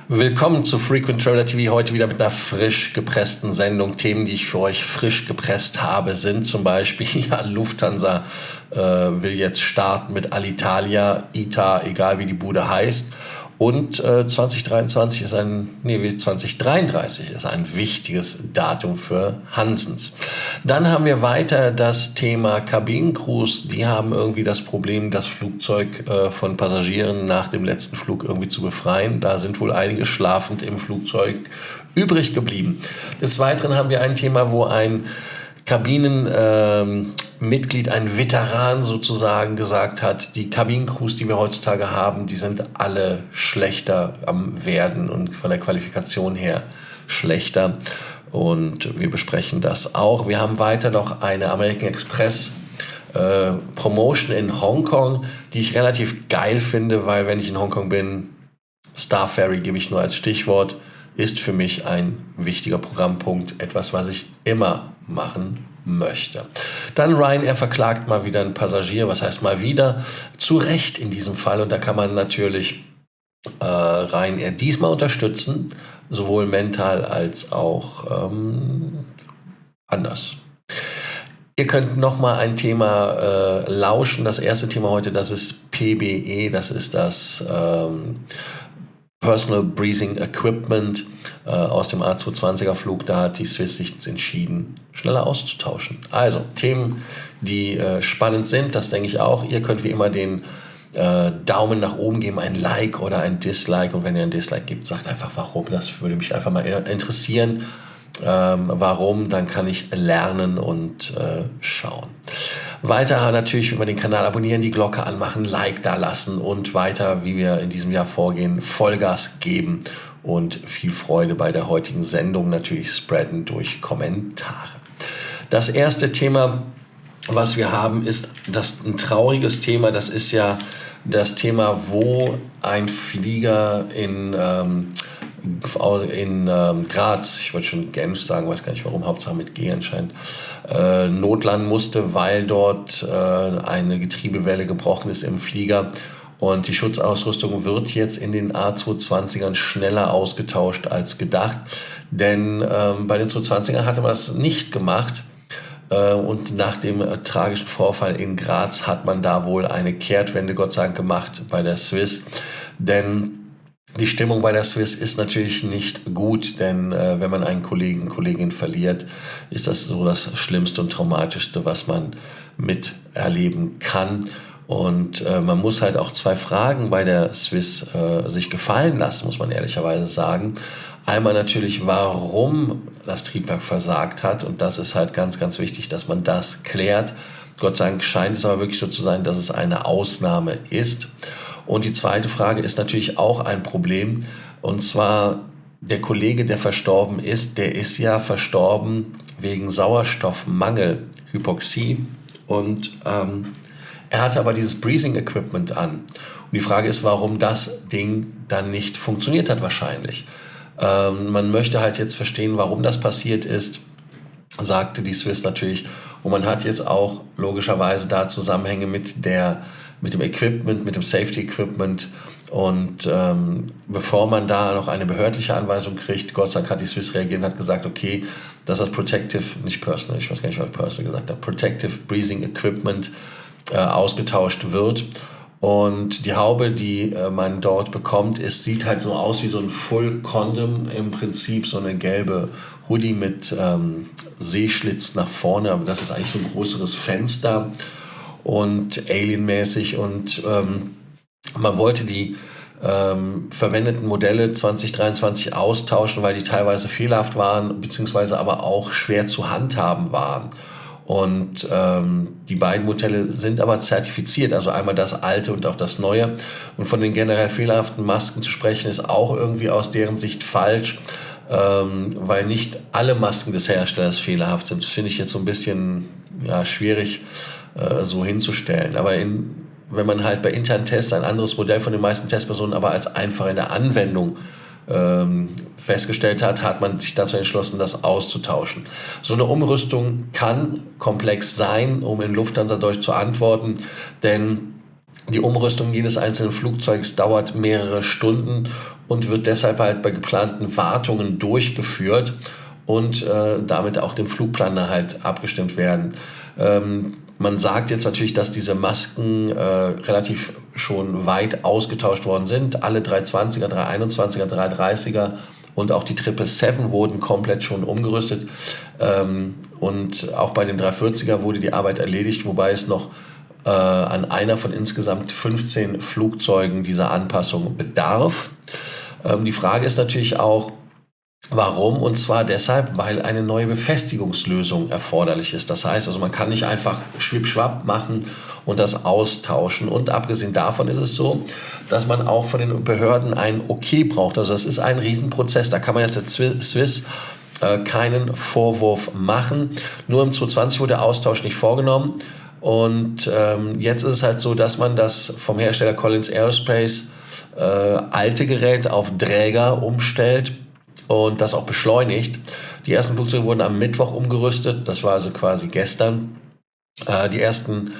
Willkommen zu Frequent Traveler TV, heute wieder mit einer frisch gepressten Sendung. Themen, die ich für euch frisch gepresst habe, sind zum Beispiel, Lufthansa will jetzt starten mit Alitalia, ITA, egal wie die Bude heißt. Und 2033 ist 2033 ist ein wichtiges Datum für Hansens. Dann haben wir weiter das Thema Kabinencrews. Die haben irgendwie das Problem, das Flugzeug von Passagieren nach dem letzten Flug irgendwie zu befreien. Da sind wohl einige schlafend im Flugzeug übrig geblieben. Des Weiteren haben wir ein Thema, wo ein Kabinenmitglied, ein Veteran sozusagen gesagt hat, die Kabinencrews, die wir heutzutage haben, die sind alle schlechter am Werden und von der Qualifikation her schlechter. Und wir besprechen das auch. Wir haben weiter noch eine American Express Promotion in Hongkong, die ich relativ geil finde, weil wenn ich in Hongkong bin, Star Ferry gebe ich nur als Stichwort, ist für mich ein wichtiger Programmpunkt, etwas, was ich immer machen möchte. Dann Ryanair verklagt mal wieder einen Passagier, was heißt mal wieder? Zu Recht in diesem Fall, und da kann man natürlich Ryanair diesmal unterstützen, sowohl mental als auch anders. Ihr könnt noch mal ein Thema lauschen. Das erste Thema heute, das ist PBE, das ist das Personal Breathing Equipment aus dem A220er Flug. Da hat die Swiss sich entschieden, schneller auszutauschen. Also Themen, die spannend sind, das denke ich auch. Ihr könnt wie immer den Daumen nach oben geben, ein Like oder ein Dislike. Und wenn ihr ein Dislike gibt, sagt einfach warum. Das würde mich einfach mal interessieren. Warum, dann kann ich lernen und schauen. Weiter natürlich, wenn wir den Kanal abonnieren, die Glocke anmachen, Like da lassen und weiter, wie wir in diesem Jahr vorgehen, Vollgas geben und viel Freude bei der heutigen Sendung natürlich spreaden durch Kommentare. Das erste Thema, was wir haben, ist ein trauriges Thema. Das ist ja das Thema, wo ein Flieger in Graz, ich wollte schon Genf sagen, weiß gar nicht warum, Hauptsache mit G anscheinend, notlanden musste, weil dort eine Getriebewelle gebrochen ist im Flieger. Und die Schutzausrüstung wird jetzt in den A220ern schneller ausgetauscht als gedacht. Denn bei den 220ern hatte man das nicht gemacht. Und nach dem tragischen Vorfall in Graz hat man da wohl eine Kehrtwende, Gott sei Dank, gemacht bei der Swiss. Denn die Stimmung bei der Swiss ist natürlich nicht gut, denn wenn man einen Kollegen, Kollegin verliert, ist das so das Schlimmste und Traumatischste, was man miterleben kann. Und man muss halt auch zwei Fragen bei der Swiss sich gefallen lassen, muss man ehrlicherweise sagen. Einmal natürlich, warum das Triebwerk versagt hat, und das ist halt ganz, ganz wichtig, dass man das klärt. Gott sei Dank scheint es aber wirklich so zu sein, dass es eine Ausnahme ist. Und die zweite Frage ist natürlich auch ein Problem. Und zwar der Kollege, der verstorben ist, der ist ja verstorben wegen Sauerstoffmangel, Hypoxie. Und er hatte aber dieses Breathing Equipment an. Und die Frage ist, warum das Ding dann nicht funktioniert hat wahrscheinlich. Man möchte halt jetzt verstehen, warum das passiert ist, sagte die Swiss natürlich. Und man hat jetzt auch logischerweise da Zusammenhänge mit dem Equipment, mit dem Safety Equipment. Und bevor man da noch eine behördliche Anweisung kriegt, Gott sei Dank hat die Swiss reagiert und hat gesagt, okay, dass das Protective, nicht Personal, ich weiß gar nicht, was Personal gesagt hat, Protective Breathing Equipment ausgetauscht wird. Und die Haube, die man dort bekommt, sieht halt so aus wie so ein Full Condom, im Prinzip so eine gelbe Hoodie mit Sehschlitz nach vorne, aber das ist eigentlich so ein größeres Fenster und alienmäßig, und man wollte die verwendeten Modelle 2023 austauschen, weil die teilweise fehlerhaft waren, beziehungsweise aber auch schwer zu handhaben waren. Und die beiden Modelle sind aber zertifiziert, also einmal das alte und auch das neue. Und von den generell fehlerhaften Masken zu sprechen, ist auch irgendwie aus deren Sicht falsch, weil nicht alle Masken des Herstellers fehlerhaft sind. Das finde ich jetzt so ein bisschen schwierig so hinzustellen. Aber wenn man halt bei internen Tests ein anderes Modell von den meisten Testpersonen aber als einfach in der Anwendung festgestellt hat, hat man sich dazu entschlossen, das auszutauschen. So eine Umrüstung kann komplex sein, um in Lufthansa Deutsch zu antworten, denn Die Umrüstung jedes einzelnen Flugzeugs dauert mehrere Stunden und wird deshalb halt bei geplanten Wartungen durchgeführt und damit auch dem Flugplaner halt abgestimmt werden. Man sagt jetzt natürlich, dass diese Masken relativ schon weit ausgetauscht worden sind. Alle 320er, 321er, 330er und auch die 777 wurden komplett schon umgerüstet. Und auch bei den 340er wurde die Arbeit erledigt, wobei es noch an einer von insgesamt 15 Flugzeugen dieser Anpassung bedarf. Die Frage ist natürlich auch, warum? Und zwar deshalb, weil eine neue Befestigungslösung erforderlich ist. Das heißt, also man kann nicht einfach schwippschwapp machen und das austauschen. Und abgesehen davon ist es so, dass man auch von den Behörden ein Okay braucht. Also das ist ein Riesenprozess. Da kann man jetzt der Swiss keinen Vorwurf machen. Nur im 2020 wurde der Austausch nicht vorgenommen. Und jetzt ist es halt so, dass man das vom Hersteller Collins Aerospace alte Gerät auf Träger umstellt und das auch beschleunigt. Die ersten Flugzeuge wurden am Mittwoch umgerüstet, das war also quasi gestern. Die ersten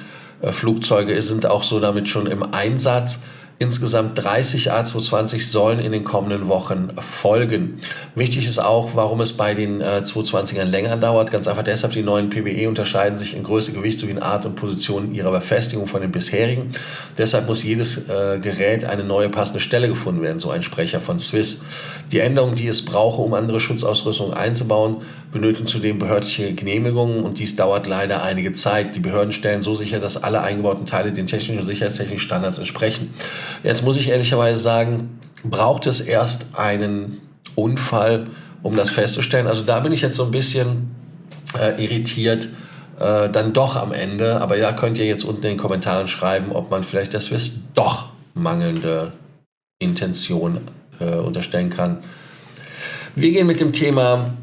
Flugzeuge sind auch so damit schon im Einsatz. Insgesamt 30 A220 sollen in den kommenden Wochen folgen. Wichtig ist auch, warum es bei den 220ern länger dauert. Ganz einfach deshalb, die neuen PBE unterscheiden sich in Größe, Gewicht sowie in Art und Position ihrer Befestigung von den bisherigen. Deshalb muss jedes Gerät eine neue passende Stelle gefunden werden, so ein Sprecher von Swiss. Die Änderungen, die es brauche, um andere Schutzausrüstung einzubauen, benötigen zudem behördliche Genehmigungen und dies dauert leider einige Zeit. Die Behörden stellen so sicher, dass alle eingebauten Teile den technischen und sicherheitstechnischen Standards entsprechen. Jetzt muss ich ehrlicherweise sagen, braucht es erst einen Unfall, um das festzustellen. Also da bin ich jetzt so ein bisschen irritiert, dann doch am Ende. Aber ja, könnt ihr jetzt unten in den Kommentaren schreiben, ob man vielleicht der Swiss doch mangelnde Intention unterstellen kann. Wir gehen mit dem Thema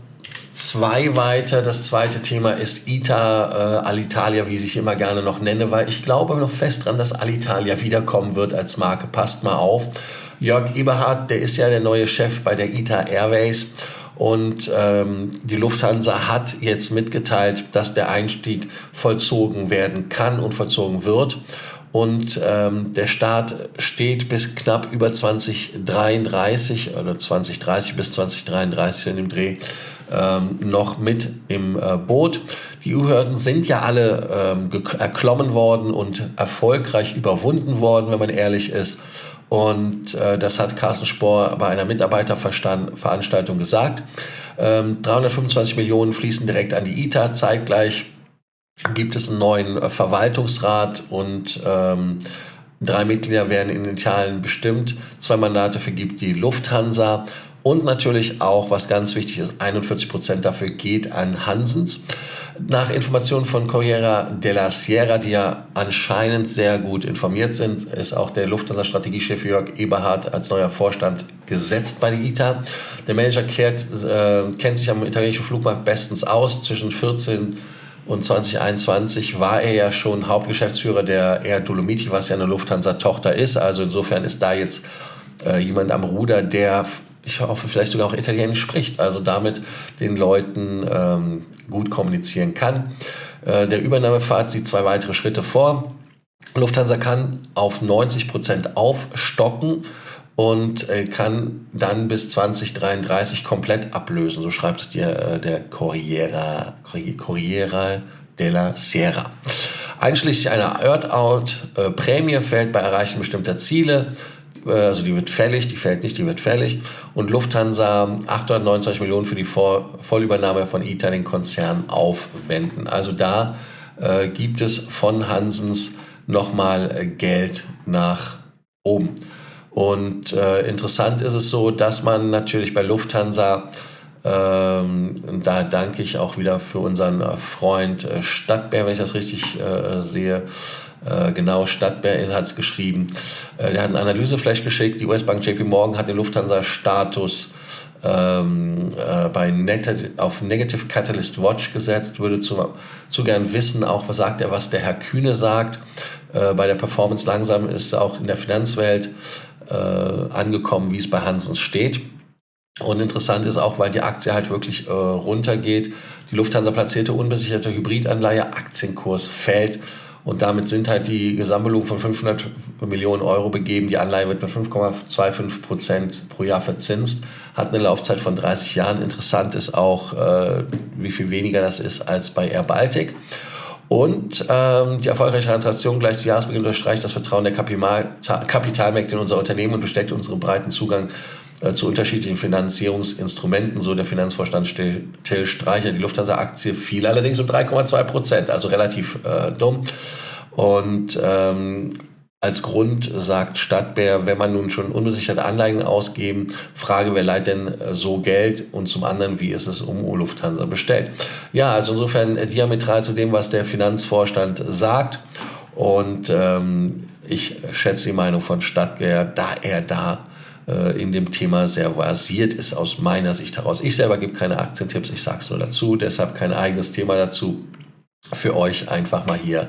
2 weiter. Das zweite Thema ist ITA, Alitalia, wie ich immer gerne noch nenne, weil ich glaube noch fest dran, dass Alitalia wiederkommen wird als Marke. Passt mal auf. Jörg Eberhard, der ist ja der neue Chef bei der ITA Airways und die Lufthansa hat jetzt mitgeteilt, dass der Einstieg vollzogen werden kann und vollzogen wird. Und der Start steht bis knapp über 2033 oder 2030 bis 2033 in dem Dreh noch mit im Boot. Die EU-Hürden sind ja alle erklommen worden und erfolgreich überwunden worden, wenn man ehrlich ist. Und das hat Carsten Spohr bei einer Mitarbeiterveranstaltung gesagt. 325 Millionen fließen direkt an die ITA. Zeitgleich gibt es einen neuen Verwaltungsrat und 3 Mitglieder werden in Italien bestimmt. 2 Mandate vergibt die Lufthansa. Und natürlich auch, was ganz wichtig ist, 41% dafür geht an Hansens. Nach Informationen von Corriere della Sera, die ja anscheinend sehr gut informiert sind, ist auch der Lufthansa-Strategiechef Jörg Eberhard als neuer Vorstand gesetzt bei der ITA. Der Manager kennt sich am italienischen Flugmarkt bestens aus. Zwischen 14 und 2021 war er ja schon Hauptgeschäftsführer der Air Dolomiti, was ja eine Lufthansa-Tochter ist. Also insofern ist da jetzt jemand am Ruder, der, ich hoffe, vielleicht sogar auch Italienisch spricht, also damit den Leuten gut kommunizieren kann. Der Übernahmepfad sieht 2 weitere Schritte vor. Lufthansa kann auf 90% aufstocken und kann dann bis 2033 komplett ablösen. So schreibt es der Corriere della Sera. Einschließlich einer Earn-out-Prämie fällt bei Erreichen bestimmter Ziele. Also die wird fällig, die fällt nicht, die wird fällig. Und Lufthansa 829 Millionen für die Vollübernahme von ITA den Konzern aufwenden. Also da gibt es von Hansens nochmal Geld nach oben. Und interessant ist es so, dass man natürlich bei Lufthansa, und da danke ich auch wieder für unseren Freund Stadtbär, wenn ich das richtig sehe, genau, Stadtbär hat es geschrieben. Der hat eine Analyseflash geschickt. Die US-Bank JP Morgan hat den Lufthansa-Status auf Negative Catalyst Watch gesetzt. Würde zu gern wissen, auch was sagt er, was der Herr Kühne sagt. Bei der Performance langsam ist auch in der Finanzwelt angekommen, wie es bei Hansens steht. Und interessant ist auch, weil die Aktie halt wirklich runtergeht. Die Lufthansa platzierte unbesicherte Hybridanleihe, Aktienkurs fällt. Und damit sind halt die Gesamtbelohnung von 500 Millionen Euro begeben. Die Anleihe wird mit 5,25% pro Jahr verzinst, hat eine Laufzeit von 30 Jahren. Interessant ist auch, wie viel weniger das ist als bei Air Baltic. Und die erfolgreiche Transaktion gleich zu Jahresbeginn unterstreicht das Vertrauen der Kapitalmärkte in unser Unternehmen und bestärkt unseren breiten Zugang zu unterschiedlichen Finanzierungsinstrumenten, so der Finanzvorstand Till Streicher. Die Lufthansa-Aktie fiel allerdings um 3,2%, also relativ dumm. Und als Grund sagt Stadtbär, wenn man nun schon unbesicherte Anleihen ausgeben, Frage, wer leiht denn so Geld, und zum anderen, wie ist es um Lufthansa bestellt? Ja, also insofern diametral zu dem, was der Finanzvorstand sagt, und ich schätze die Meinung von Stadtbär, da er da in dem Thema sehr versiert ist, aus meiner Sicht heraus. Ich selber gebe keine Aktientipps, ich sage es nur dazu, deshalb kein eigenes Thema dazu. Für euch einfach mal hier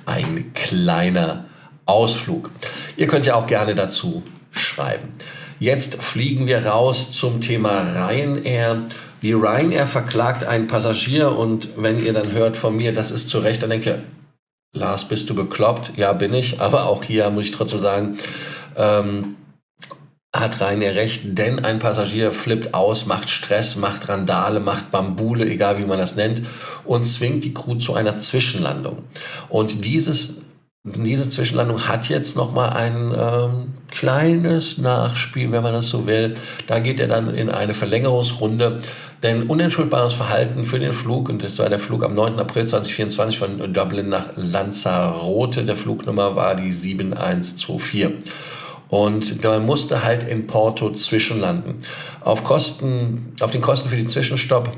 ein kleiner Ausflug. Ihr könnt ja auch gerne dazu schreiben. Jetzt fliegen wir raus zum Thema Ryanair. Die Ryanair verklagt einen Passagier, und wenn ihr dann hört von mir, das ist zu Recht, dann denkt ihr, Lars, bist du bekloppt? Ja, bin ich, aber auch hier muss ich trotzdem sagen, hat Ryanair recht, denn ein Passagier flippt aus, macht Stress, macht Randale, macht Bambule, egal wie man das nennt, und zwingt die Crew zu einer Zwischenlandung. Und diese Zwischenlandung hat jetzt nochmal ein kleines Nachspiel, wenn man das so will. Da geht er dann in eine Verlängerungsrunde, denn unentschuldbares Verhalten für den Flug, und das war der Flug am 9. April 2024 von Dublin nach Lanzarote, der Flugnummer war die 7124. Und da musste halt in Porto zwischenlanden. Auf den Kosten für den Zwischenstopp,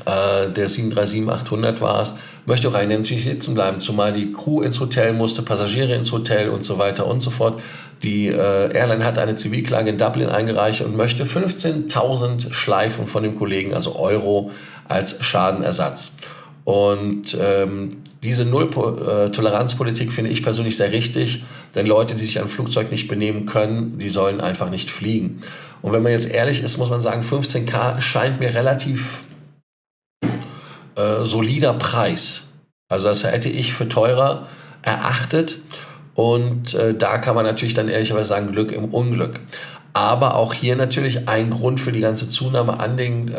der 737-800 war es, möchte Ryanair natürlich sitzen bleiben, zumal die Crew ins Hotel musste, Passagiere ins Hotel und so weiter und so fort. Die Airline hat eine Zivilklage in Dublin eingereicht und möchte 15.000 Schleifen von dem Kollegen, also Euro, als Schadenersatz. Und diese Null-Toleranz-Politik finde ich persönlich sehr richtig, denn Leute, die sich an Flugzeug nicht benehmen können, die sollen einfach nicht fliegen. Und wenn man jetzt ehrlich ist, muss man sagen, 15.000 scheint mir relativ solider Preis. Also das hätte ich für teurer erachtet, und da kann man natürlich dann ehrlicherweise sagen, Glück im Unglück. Aber auch hier natürlich ein Grund für die ganze Zunahme an den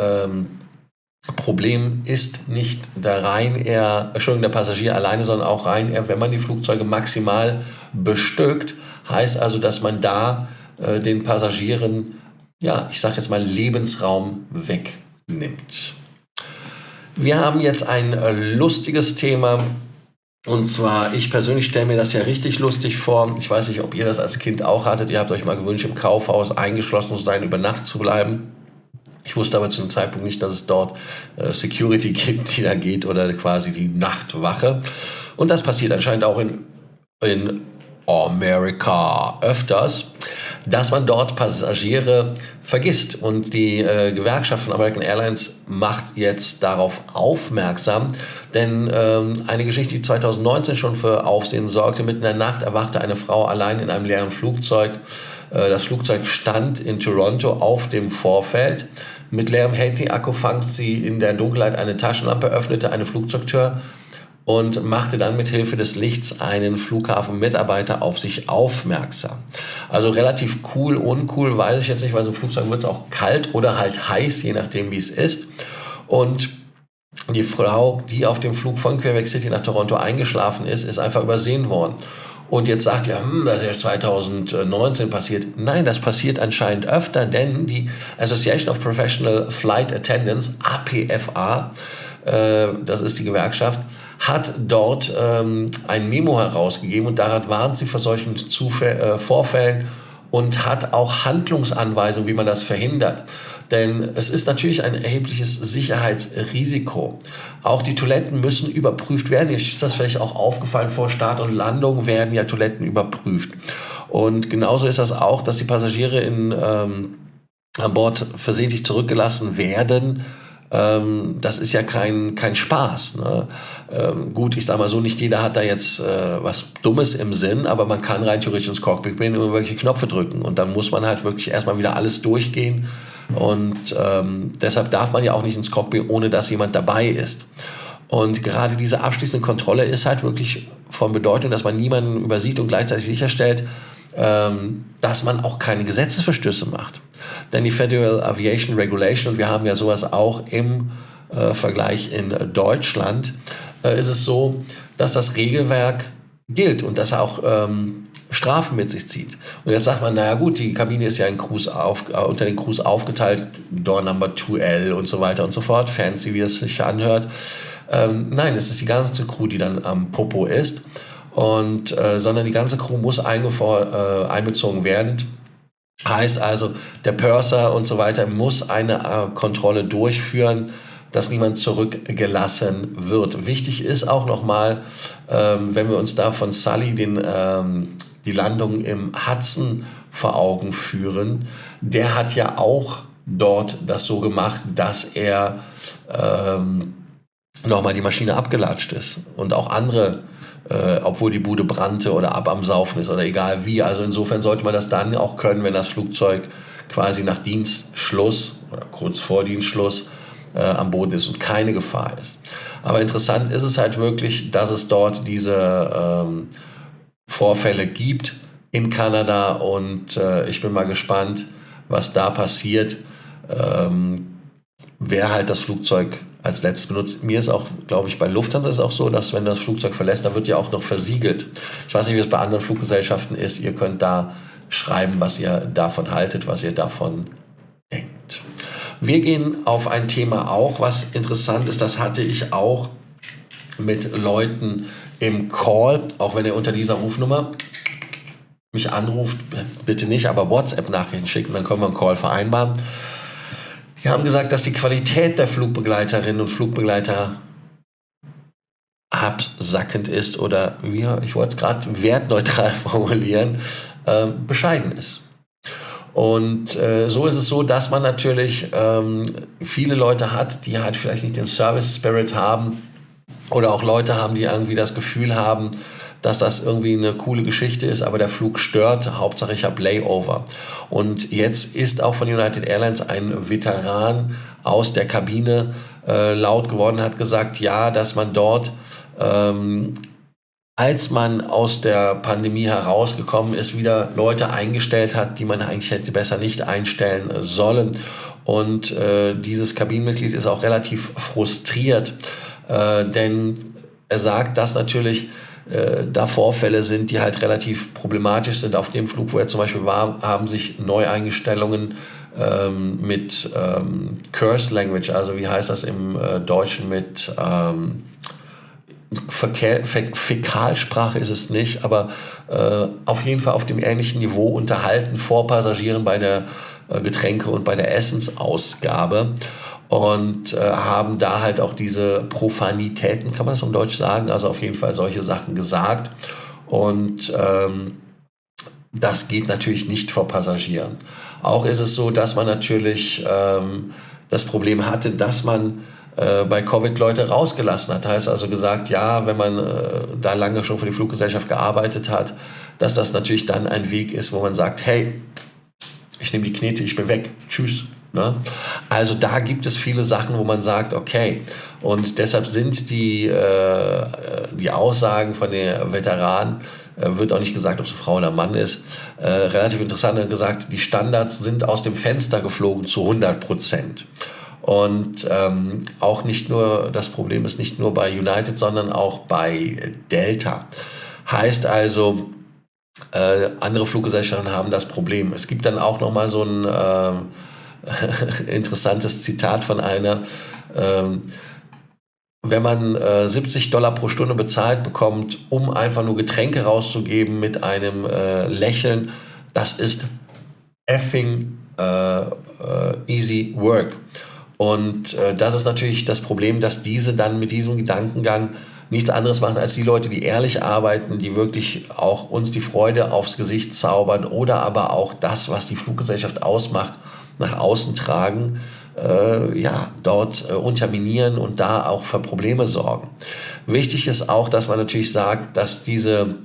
Problem ist nicht der Passagier alleine, sondern auch Ryanair, wenn man die Flugzeuge maximal bestückt, heißt also, dass man da den Passagieren, ja, ich sage jetzt mal, Lebensraum wegnimmt. Wir haben jetzt ein lustiges Thema, und zwar, ich persönlich stelle mir das ja richtig lustig vor. Ich weiß nicht, ob ihr das als Kind auch hattet. Ihr habt euch mal gewünscht, im Kaufhaus eingeschlossen zu sein, über Nacht zu bleiben. Ich wusste aber zu dem Zeitpunkt nicht, dass es dort Security gibt, die da geht, oder quasi die Nachtwache. Und das passiert anscheinend auch in Amerika öfters, dass man dort Passagiere vergisst. Und die Gewerkschaft von American Airlines macht jetzt darauf aufmerksam, denn eine Geschichte, die 2019 schon für Aufsehen sorgte: Mitten in der Nacht erwachte eine Frau allein in einem leeren Flugzeug. Das Flugzeug stand in Toronto auf dem Vorfeld. Mit leerem Handy-Akku fand sie in der Dunkelheit eine Taschenlampe, öffnete eine Flugzeugtür und machte dann mit Hilfe des Lichts einen Flughafenmitarbeiter auf sich aufmerksam. Also relativ cool, uncool, weiß ich jetzt nicht, weil so ein Flugzeug wird es auch kalt oder halt heiß, je nachdem wie es ist. Und die Frau, die auf dem Flug von Quebec City nach Toronto eingeschlafen ist, ist einfach übersehen worden. Und jetzt sagt ihr, das ist ja 2019 passiert. Nein, das passiert anscheinend öfter, denn die Association of Professional Flight Attendants, APFA, das ist die Gewerkschaft, hat dort ein Memo herausgegeben, und daran warnt sie vor solchen Vorfällen und hat auch Handlungsanweisungen, wie man das verhindert. Denn es ist natürlich ein erhebliches Sicherheitsrisiko. Auch die Toiletten müssen überprüft werden. Ist das vielleicht auch aufgefallen, vor Start und Landung werden ja Toiletten überprüft. Und genauso ist das auch, dass die Passagiere an Bord versehentlich zurückgelassen werden. Das ist ja kein Spaß. Ne? Gut, ich sage mal so, nicht jeder hat da jetzt was Dummes im Sinn, aber man kann rein theoretisch ins Cockpit gehen und immer welche Knöpfe drücken. Und dann muss man halt wirklich erstmal wieder alles durchgehen. Und deshalb darf man ja auch nicht ins Cockpit, ohne dass jemand dabei ist. Und gerade diese abschließende Kontrolle ist halt wirklich von Bedeutung, dass man niemanden übersieht und gleichzeitig sicherstellt, dass man auch keine Gesetzesverstöße macht. Denn die Federal Aviation Regulation, und wir haben ja sowas auch im Vergleich in Deutschland, ist es so, dass das Regelwerk gilt und dass er auch Strafen mit sich zieht. Und jetzt sagt man, naja gut, die Kabine ist ja in unter den Crews aufgeteilt, Door Number 2L und so weiter und so fort, fancy wie es sich anhört. Nein, es ist die ganze Crew, die dann am Popo ist, und sondern die ganze Crew muss einbezogen werden. Heißt also, der Purser und so weiter muss eine Kontrolle durchführen, dass niemand zurückgelassen wird. Wichtig ist auch nochmal, wenn wir uns da von Sully die Landung im Hudson vor Augen führen, der hat ja auch dort das so gemacht, dass er nochmal die Maschine abgelatscht ist und auch andere, obwohl die Bude brannte oder ab am Saufen ist oder egal wie. Also insofern sollte man das dann auch können, wenn das Flugzeug quasi nach Dienstschluss oder kurz vor Dienstschluss am Boden ist und keine Gefahr ist. Aber interessant ist es halt wirklich, dass es dort diese Vorfälle gibt in Kanada, und ich bin mal gespannt, was da passiert, wer halt das Flugzeug als letztes benutzt. Mir ist auch, glaube ich, bei Lufthansa ist es auch so, dass wenn das Flugzeug verlässt, da wird ja auch noch versiegelt. Ich weiß nicht, wie es bei anderen Fluggesellschaften ist. Ihr könnt da schreiben, was ihr davon haltet, was ihr davon denkt. Wir gehen auf ein Thema auch, was interessant ist. Das hatte ich auch mit Leuten im Call, auch wenn ihr unter dieser Rufnummer mich anruft, bitte nicht, aber WhatsApp-Nachrichten schicken, dann können wir einen Call vereinbaren. Die haben gesagt, dass die Qualität der Flugbegleiterinnen und Flugbegleiter absackend ist oder, ich wollte es gerade wertneutral formulieren, bescheiden ist. Und so ist es so, dass man natürlich viele Leute hat, die halt vielleicht nicht den Service-Spirit haben oder auch Leute haben, die irgendwie das Gefühl haben, dass das irgendwie eine coole Geschichte ist, aber der Flug stört, Hauptsache ich habe Layover. Und jetzt ist auch von United Airlines ein Veteran aus der Kabine laut geworden, hat gesagt, ja, dass man dort, als man aus der Pandemie herausgekommen ist, wieder Leute eingestellt hat, die man eigentlich hätte besser nicht einstellen sollen. Und dieses Kabinenmitglied ist auch relativ frustriert, denn er sagt, dass natürlich da Vorfälle sind, die halt relativ problematisch sind. Auf dem Flug, wo er zum Beispiel war, haben sich Neueinstellungen mit Curse Language, also wie heißt das im Deutschen, mit Fäkalsprache ist es nicht, aber auf jeden Fall auf dem ähnlichen Niveau unterhalten vor Passagieren bei der Getränke- und bei der Essensausgabe. Und haben da halt auch diese Profanitäten, kann man das im Deutsch sagen, also auf jeden Fall solche Sachen gesagt. Und das geht natürlich nicht vor Passagieren. Auch ist es so, dass man natürlich das Problem hatte, dass man bei Covid Leute rausgelassen hat. Heißt also gesagt, ja, wenn man da lange schon für die Fluggesellschaft gearbeitet hat, dass das natürlich dann ein Weg ist, wo man sagt, hey, ich nehme die Knete, ich bin weg, tschüss. Ne? Also da gibt es viele Sachen, wo man sagt, okay, und deshalb sind die Aussagen von den Veteranen, wird auch nicht gesagt, ob es eine Frau oder ein Mann ist, relativ interessant. Er hat gesagt, die Standards sind aus dem Fenster geflogen zu 100%. Und auch nicht nur, das Problem ist nicht nur bei United, sondern auch bei Delta. Heißt also, andere Fluggesellschaften haben das Problem. Es gibt dann auch nochmal so ein interessantes Zitat von einer, wenn man $70 pro Stunde bezahlt bekommt, um einfach nur Getränke rauszugeben mit einem Lächeln, das ist effing easy work. Und das ist natürlich das Problem, dass diese dann mit diesem Gedankengang nichts anderes machen als die Leute, die ehrlich arbeiten, die wirklich auch uns die Freude aufs Gesicht zaubern oder aber auch das, was die Fluggesellschaft ausmacht, nach außen tragen, dort unterminieren und da auch für Probleme sorgen. Wichtig ist auch, dass man natürlich sagt, dass diese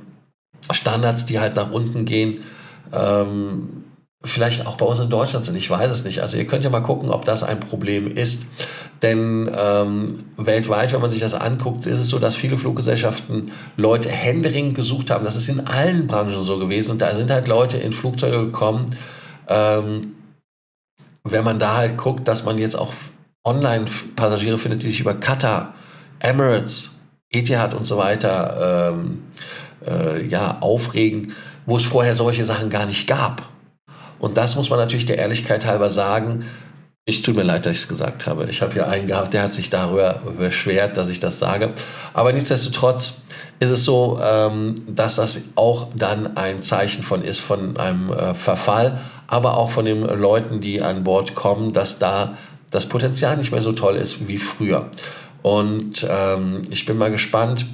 Standards, die halt nach unten gehen, vielleicht auch bei uns in Deutschland sind, ich weiß es nicht. Also ihr könnt ja mal gucken, ob das ein Problem ist. Denn weltweit, wenn man sich das anguckt, ist es so, dass viele Fluggesellschaften Leute händeringend gesucht haben. Das ist in allen Branchen so gewesen. Und da sind halt Leute in Flugzeuge gekommen. Wenn man da halt guckt, dass man jetzt auch Online-Passagiere findet, die sich über Qatar, Emirates, Etihad und so weiter aufregen, wo es vorher solche Sachen gar nicht gab. Und das muss man natürlich der Ehrlichkeit halber sagen. Es tut mir leid, dass ich es gesagt habe. Ich habe hier einen gehabt, der hat sich darüber beschwert, dass ich das sage. Aber nichtsdestotrotz ist es so, dass das auch dann ein Zeichen von einem Verfall, aber auch von den Leuten, die an Bord kommen, dass da das Potenzial nicht mehr so toll ist wie früher. Und ich bin mal gespannt,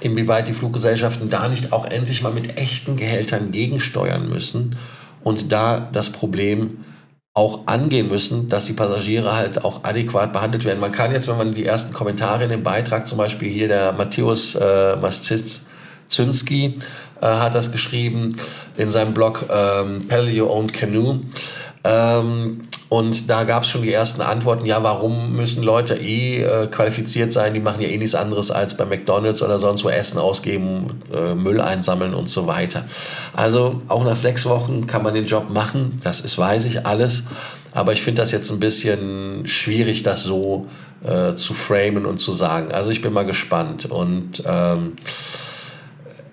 inwieweit die Fluggesellschaften da nicht auch endlich mal mit echten Gehältern gegensteuern müssen und da das Problem auch angehen müssen, dass die Passagiere halt auch adäquat behandelt werden. Man kann jetzt, wenn man die ersten Kommentare in dem Beitrag, zum Beispiel hier der Matthäus Masczynski hat das geschrieben in seinem Blog Paddle Your Own Canoe. Und da gab es schon die ersten Antworten, ja, warum müssen Leute qualifiziert sein, die machen ja nichts anderes als bei McDonald's oder sonst wo Essen ausgeben, Müll einsammeln und so weiter. Also auch nach 6 Wochen kann man den Job machen, weiß ich alles, aber ich finde das jetzt ein bisschen schwierig, das so zu framen und zu sagen. Also ich bin mal gespannt und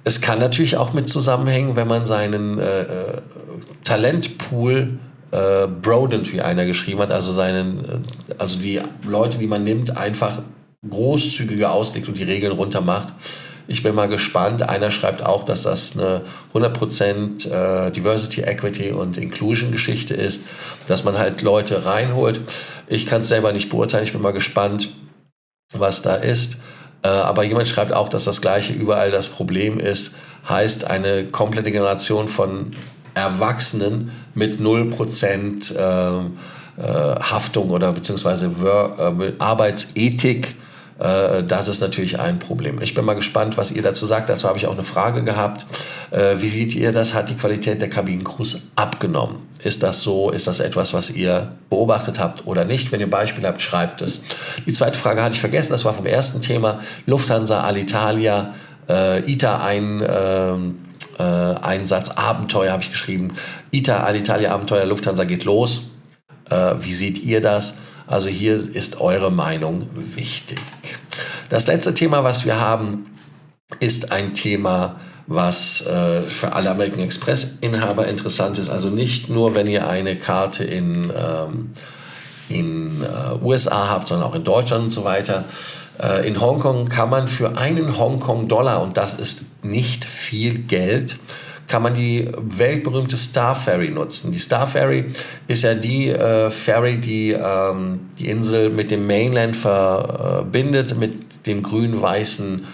es kann natürlich auch mit zusammenhängen, wenn man seinen Talentpool broadened, wie einer geschrieben hat, also die Leute, die man nimmt, einfach großzügiger auslegt und die Regeln runter macht. Ich bin mal gespannt. Einer schreibt auch, dass das eine 100% Diversity, Equity und Inclusion Geschichte ist, dass man halt Leute reinholt. Ich kann es selber nicht beurteilen. Ich bin mal gespannt, was da ist. Aber jemand schreibt auch, dass das Gleiche überall das Problem ist. Heißt, eine komplette Generation von Erwachsenen mit 0% Haftung oder beziehungsweise Arbeitsethik, das ist natürlich ein Problem. Ich bin mal gespannt, was ihr dazu sagt. Dazu habe ich auch eine Frage gehabt. Wie seht ihr das? Hat die Qualität der Kabinencrews abgenommen? Ist das so? Ist das etwas, was ihr beobachtet habt oder nicht? Wenn ihr Beispiele habt, schreibt es. Die zweite Frage hatte ich vergessen. Das war vom ersten Thema. Lufthansa, Alitalia, ITA Einsatz, Abenteuer habe ich geschrieben. ITA, Alitalia, Abenteuer, Lufthansa geht los. Wie seht ihr das? Also hier ist eure Meinung wichtig. Das letzte Thema, was wir haben, ist ein Thema, was für alle American Express-Inhaber interessant ist. Also nicht nur, wenn ihr eine Karte in USA habt, sondern auch in Deutschland und so weiter. In Hongkong kann man für einen Hongkong-Dollar, und das ist nicht viel Geld, kann man die weltberühmte Star Ferry nutzen. Die Star Ferry ist ja die Ferry, die die Insel mit dem Mainland verbindet, mit dem grün-weißen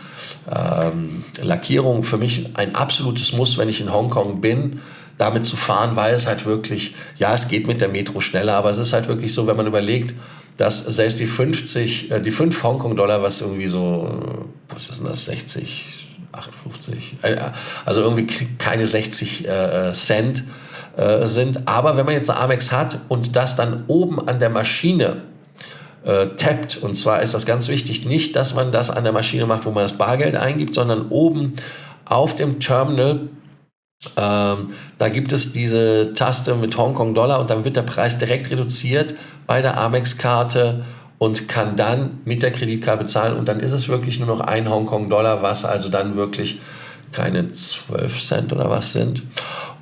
Lackierung. Für mich ein absolutes Muss, wenn ich in Hongkong bin, damit zu fahren, weil es halt wirklich, ja, es geht mit der Metro schneller, aber es ist halt wirklich so, wenn man überlegt, dass selbst die 5 Hongkong-Dollar, was irgendwie so, was ist denn das, 60, 58, also irgendwie keine 60 Cent sind. Aber wenn man jetzt eine Amex hat und das dann oben an der Maschine tappt, und zwar ist das ganz wichtig, nicht, dass man das an der Maschine macht, wo man das Bargeld eingibt, sondern oben auf dem Terminal, da gibt es diese Taste mit Hongkong-Dollar und dann wird der Preis direkt reduziert bei der Amex-Karte und kann dann mit der Kreditkarte bezahlen und dann ist es wirklich nur noch ein Hongkong-Dollar, was also dann wirklich keine 12 Cent oder was sind.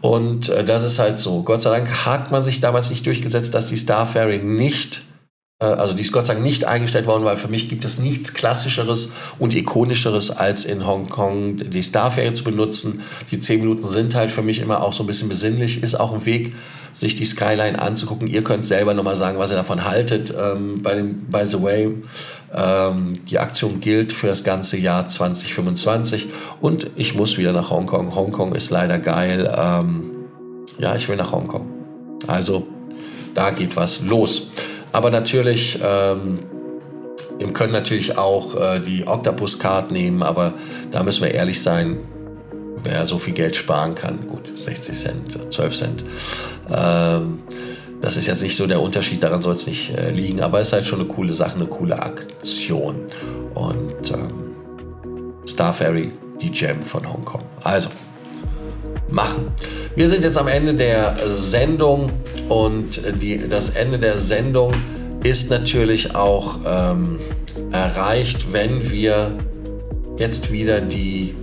Und das ist halt so. Gott sei Dank hat man sich damals nicht durchgesetzt, dass die Star Ferry die ist Gott sei Dank nicht eingestellt worden, weil für mich gibt es nichts Klassischeres und Ikonischeres, als in Hongkong die Star Ferry zu benutzen. Die 10 Minuten sind halt für mich immer auch so ein bisschen besinnlich. Ist auch ein Weg, sich die Skyline anzugucken. Ihr könnt selber nochmal sagen, was ihr davon haltet. By the way, die Aktion gilt für das ganze Jahr 2025 und ich muss wieder nach Hongkong. Hongkong ist leider geil. Ich will nach Hongkong. Also, da geht was los. Aber natürlich, ihr könnt natürlich auch die Octopus-Card nehmen, aber da müssen wir ehrlich sein, wer so viel Geld sparen kann, gut, 60 Cent, 12 Cent, Das ist jetzt nicht so der Unterschied, daran soll es nicht liegen, aber es ist halt schon eine coole Sache, eine coole Aktion. Und Star Ferry, die Gem von Hongkong. Also, machen. Wir sind jetzt am Ende der Sendung und das Ende der Sendung ist natürlich auch erreicht, wenn wir jetzt wieder die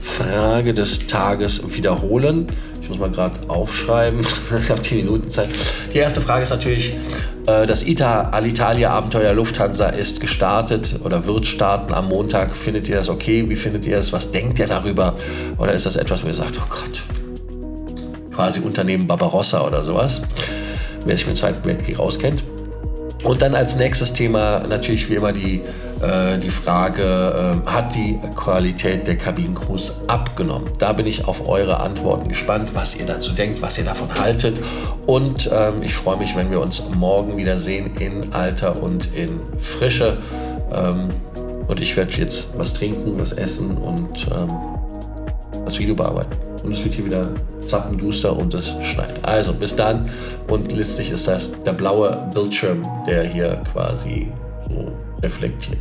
Frage des Tages wiederholen. Ich muss mal gerade aufschreiben, ich habe die Minutenzeit. Die erste Frage ist natürlich, das Alitalia-Abenteuer der Lufthansa ist gestartet oder wird starten am Montag. Findet ihr das okay? Wie findet ihr es? Was denkt ihr darüber? Oder ist das etwas, wo ihr sagt, oh Gott, quasi Unternehmen Barbarossa oder sowas, wer sich mit dem Zweiten Weltkrieg auskennt? Und dann als nächstes Thema natürlich wie immer die Frage, hat die Qualität der Kabinencrews abgenommen? Da bin ich auf eure Antworten gespannt, was ihr dazu denkt, was ihr davon haltet. Und ich freue mich, wenn wir uns morgen wieder sehen in Alter und in Frische. Und ich werde jetzt was trinken, was essen und das Video bearbeiten. Und es wird hier wieder zappenduster und es schneit. Also bis dann. Und letztlich ist das der blaue Bildschirm, der hier quasi so reflektiert.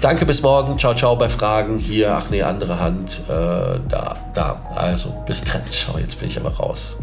Danke, bis morgen. Ciao, ciao bei Fragen. Hier, ach nee, andere Hand. Da. Also bis dann. Ciao, jetzt bin ich aber raus.